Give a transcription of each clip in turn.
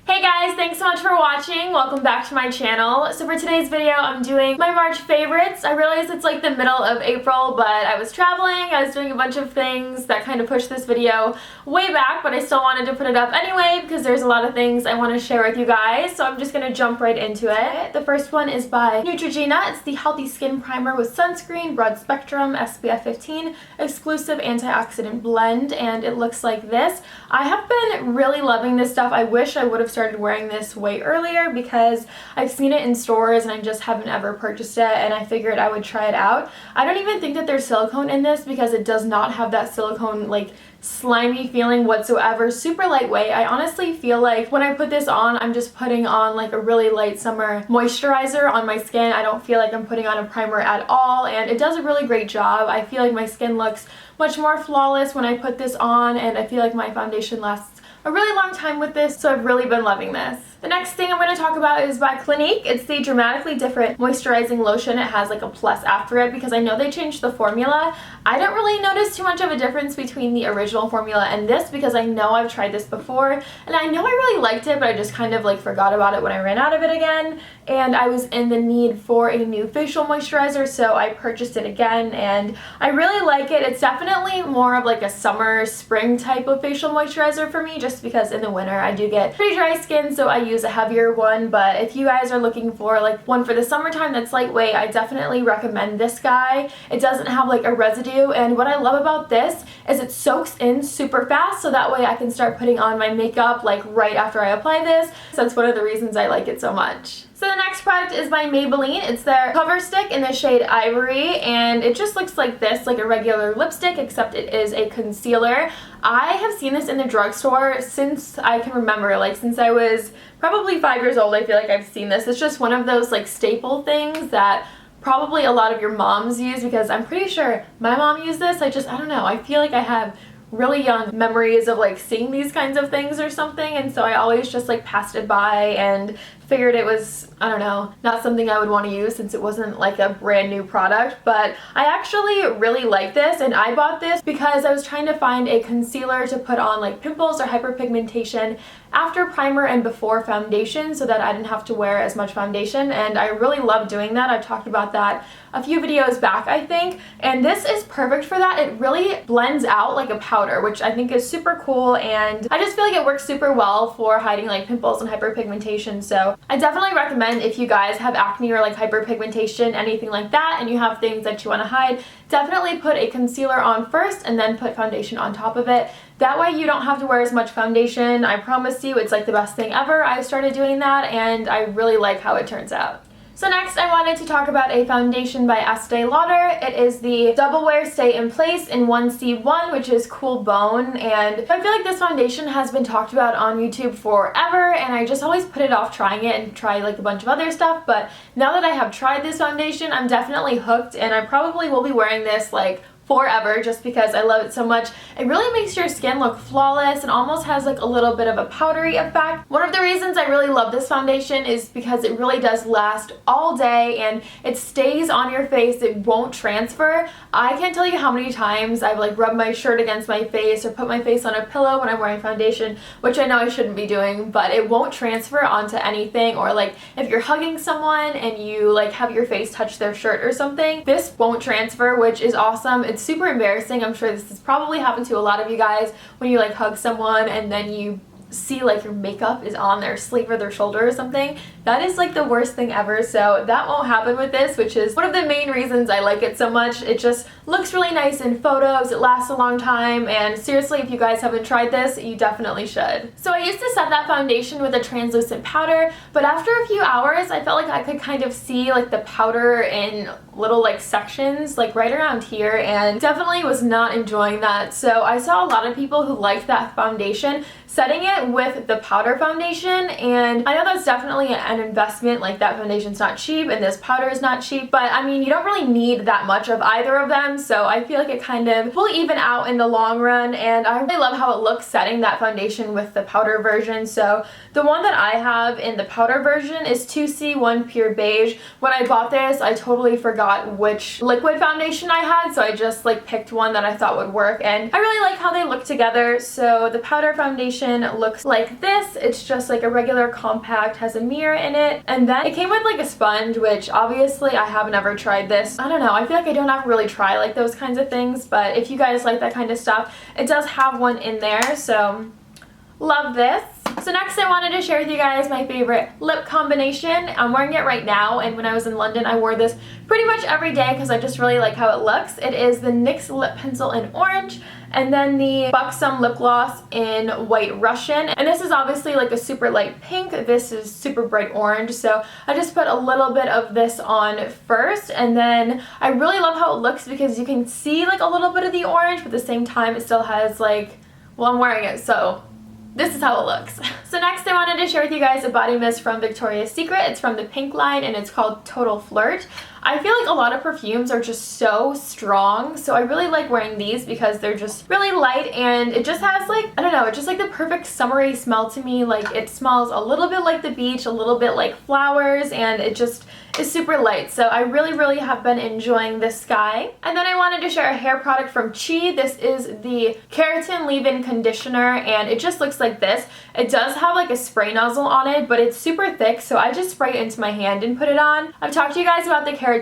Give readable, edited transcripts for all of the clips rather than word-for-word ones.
Hey guys, thanks so much for watching. Welcome back to my channel. So for today's video, I'm doing my March favorites. I realize it's like the middle of April, but I was traveling, I was doing a bunch of things that kind of pushed this video way back, but I still wanted to put it up anyway because there's a lot of things I want to share with you guys, so I'm just going to jump right into it. The first one is by Neutrogena. It's the Healthy Skin Primer with Sunscreen, Broad Spectrum, SPF 15, Exclusive Antioxidant Blend, and it looks like this. I have been really loving this stuff. I wish I would have started wearing this way earlier because I've seen it in stores and I just haven't ever purchased it, and I figured I would try it out. I don't even think that there's silicone in this because it does not have that silicone like slimy feeling whatsoever. Super lightweight. I honestly feel like when I put this on, I'm just putting on like a really light summer moisturizer on my skin. I don't feel like I'm putting on a primer at all, and it does a really great job. I feel like my skin looks much more flawless when I put this on, and I feel like my foundation lasts a really long time with this, so I've really been loving this. The next thing I'm going to talk about is by Clinique. It's the Dramatically Different Moisturizing Lotion. It has like a plus after it because I know they changed the formula. I don't really notice too much of a difference between the original formula and this because I know I've tried this before and I know I really liked it, but I just kind of like forgot about it when I ran out of it again, and I was in the need for a new facial moisturizer, so I purchased it again and I really like it. It's definitely more of like a summer spring type of facial moisturizer for me just because in the winter I do get pretty dry skin, so I use a heavier one. But if you guys are looking for like one for the summertime that's lightweight, I definitely recommend this guy. It doesn't have like a residue, and what I love about this is it soaks in super fast, so that way I can start putting on my makeup like right after I apply this. So that's one of the reasons I like it so much. So the next product is by Maybelline. It's their Cover Stick in the shade Ivory, and it just looks like this, like a regular lipstick, except it is a concealer. I have seen this in the drugstore since I can remember, like since I was probably 5 years old. I feel like I've seen this. It's just one of those like staple things that probably a lot of your moms use, because I'm pretty sure my mom used this. I don't know, I feel like I have really young memories of like seeing these kinds of things or something, and so I always just like passed it by and figured it was, I don't know, not something I would want to use since it wasn't like a brand new product. But I actually really like this, and I bought this because I was trying to find a concealer to put on like pimples or hyperpigmentation after primer and before foundation so that I didn't have to wear as much foundation, and I really love doing that. I've talked about that a few videos back, I think, and this is perfect for that. It really blends out like a powder, which I think is super cool, and I just feel like it works super well for hiding like pimples and hyperpigmentation. So I definitely recommend if you guys have acne or like hyperpigmentation, anything like that, and you have things that you want to hide, definitely put a concealer on first and then put foundation on top of it. That way you don't have to wear as much foundation. I promise you, it's like the best thing ever. I started doing that and I really like how it turns out. So next I wanted to talk about a foundation by Estee Lauder. It is the Double Wear Stay in Place in 1C1, which is Cool Bone, and I feel like this foundation has been talked about on YouTube forever, and I just always put it off trying it and try like a bunch of other stuff. But now that I have tried this foundation, I'm definitely hooked, and I probably will be wearing this like forever just because I love it so much. It really makes your skin look flawless and almost has like a little bit of a powdery effect. One of the reasons I really love this foundation is because it really does last all day and it stays on your face. It won't transfer. I can't tell you how many times I've like rubbed my shirt against my face or put my face on a pillow when I'm wearing foundation, which I know I shouldn't be doing, but it won't transfer onto anything. Or like if you're hugging someone and you like have your face touch their shirt or something, this won't transfer, which is awesome. It's super embarrassing. I'm sure this has probably happened to a lot of you guys when you like hug someone and then you see like your makeup is on their sleeve or their shoulder or something. That is like the worst thing ever, so that won't happen with this, which is one of the main reasons I like it so much. It just looks really nice in photos, it lasts a long time, and seriously, if you guys haven't tried this, you definitely should. So I used to set that foundation with a translucent powder, but after a few hours I felt like I could kind of see like the powder in little like sections like right around here, and definitely was not enjoying that. So I saw a lot of people who liked that foundation setting it with the powder foundation, and I know that's definitely an investment. Like that foundation's not cheap and this powder is not cheap, but I mean you don't really need that much of either of them, so I feel like it kind of will even out in the long run, and I really love how it looks setting that foundation with the powder version. So the one that I have in the powder version is 2C1 Pure Beige. When I bought this I totally forgot forgot which liquid foundation I had, so I just like picked one that I thought would work, and I really like how they look together. So the powder foundation looks like this. It's just like a regular compact, has a mirror in it, and then it came with like a sponge, which obviously I have never tried this. I don't know, I feel like I don't have to really try like those kinds of things, but if you guys like that kind of stuff, it does have one in there, so love this. So next I wanted to share with you guys my favorite lip combination. I'm wearing it right now, and when I was in London I wore this pretty much every day because I just really like how it looks. It is the NYX lip pencil in orange, and then the Buxom lip gloss in White Russian, and this is obviously like a super light pink. This is super bright orange, so I just put a little bit of this on first, and then I really love how it looks because you can see like a little bit of the orange, but at the same time it still has like, well, I'm wearing it, so this is how it looks. So next I wanted to share with you guys a body mist from Victoria's Secret. It's from the pink line and it's called Total Flirt. I feel like a lot of perfumes are just so strong, so I really like wearing these because they're just really light, and it just has like, I don't know, it's just like the perfect summery smell to me. Like it smells a little bit like the beach, a little bit like flowers, and it just is super light. So I really have been enjoying this guy. And then I wanted to share a hair product from Chi. This is the Keratin Leave-In Conditioner, and it just looks like this. It does have like a spray nozzle on it, but it's super thick, so I just spray it into my hand and put it on. I've talked to you guys about the Keratin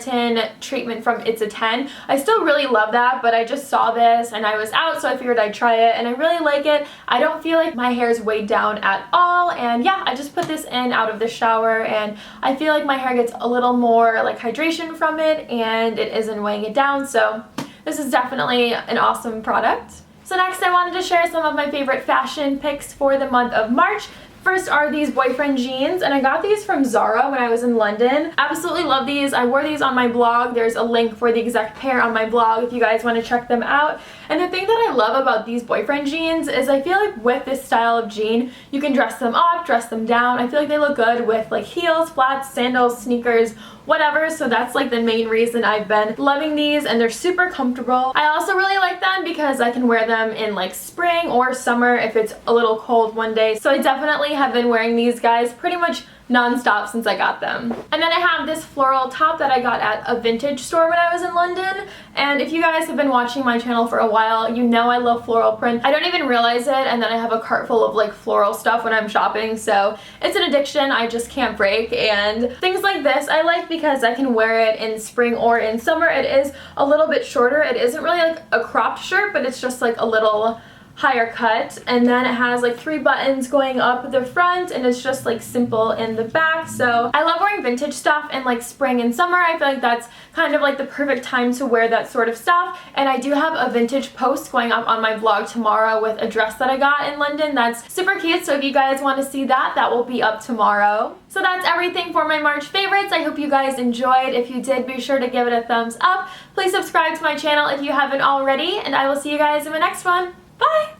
treatment from It's a 10. I still really love that, but I just saw this and I was out, so I figured I'd try it, and I really like it. I don't feel like my hair is weighed down at all, and yeah, I just put this in out of the shower, and I feel like my hair gets a little more like hydration from it, and it isn't weighing it down, so this is definitely an awesome product. So next I wanted to share some of my favorite fashion picks for the month of March. First are these boyfriend jeans, and I got these from Zara when I was in London. Absolutely love these. I wore these on my blog. There's a link for the exact pair on my blog if you guys want to check them out. And the thing that I love about these boyfriend jeans is I feel like with this style of jean, you can dress them up, dress them down. I feel like they look good with like heels, flats, sandals, sneakers, whatever. So that's like the main reason I've been loving these, and they're super comfortable. I also really like them because I can wear them in like spring or summer if it's a little cold one day. So I definitely have been wearing these guys pretty much non-stop since I got them. And then I have this floral top that I got at a vintage store when I was in London, and if you guys have been watching my channel for a while, you know I love floral print. I don't even realize it, and then I have a cart full of like floral stuff when I'm shopping, so it's an addiction I just can't break. And things like this I like because I can wear it in spring or in summer. It is a little bit shorter. It isn't really like a cropped shirt, but it's just like a little higher cut, and then it has like 3 buttons going up the front, and it's just like simple in the back. So I love wearing vintage stuff in like spring and summer. I feel like that's kind of like the perfect time to wear that sort of stuff, and I do have a vintage post going up on my vlog tomorrow with a dress that I got in London that's super cute, so if you guys want to see that, that will be up tomorrow. So that's everything for my March favorites. I hope you guys enjoyed. If you did, be sure to give it a thumbs up. Please subscribe to my channel if you haven't already, and I will see you guys in my next one. Bye!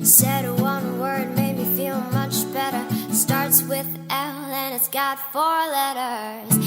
Said one word, made me feel much better. Starts with L and it's got 4 letters.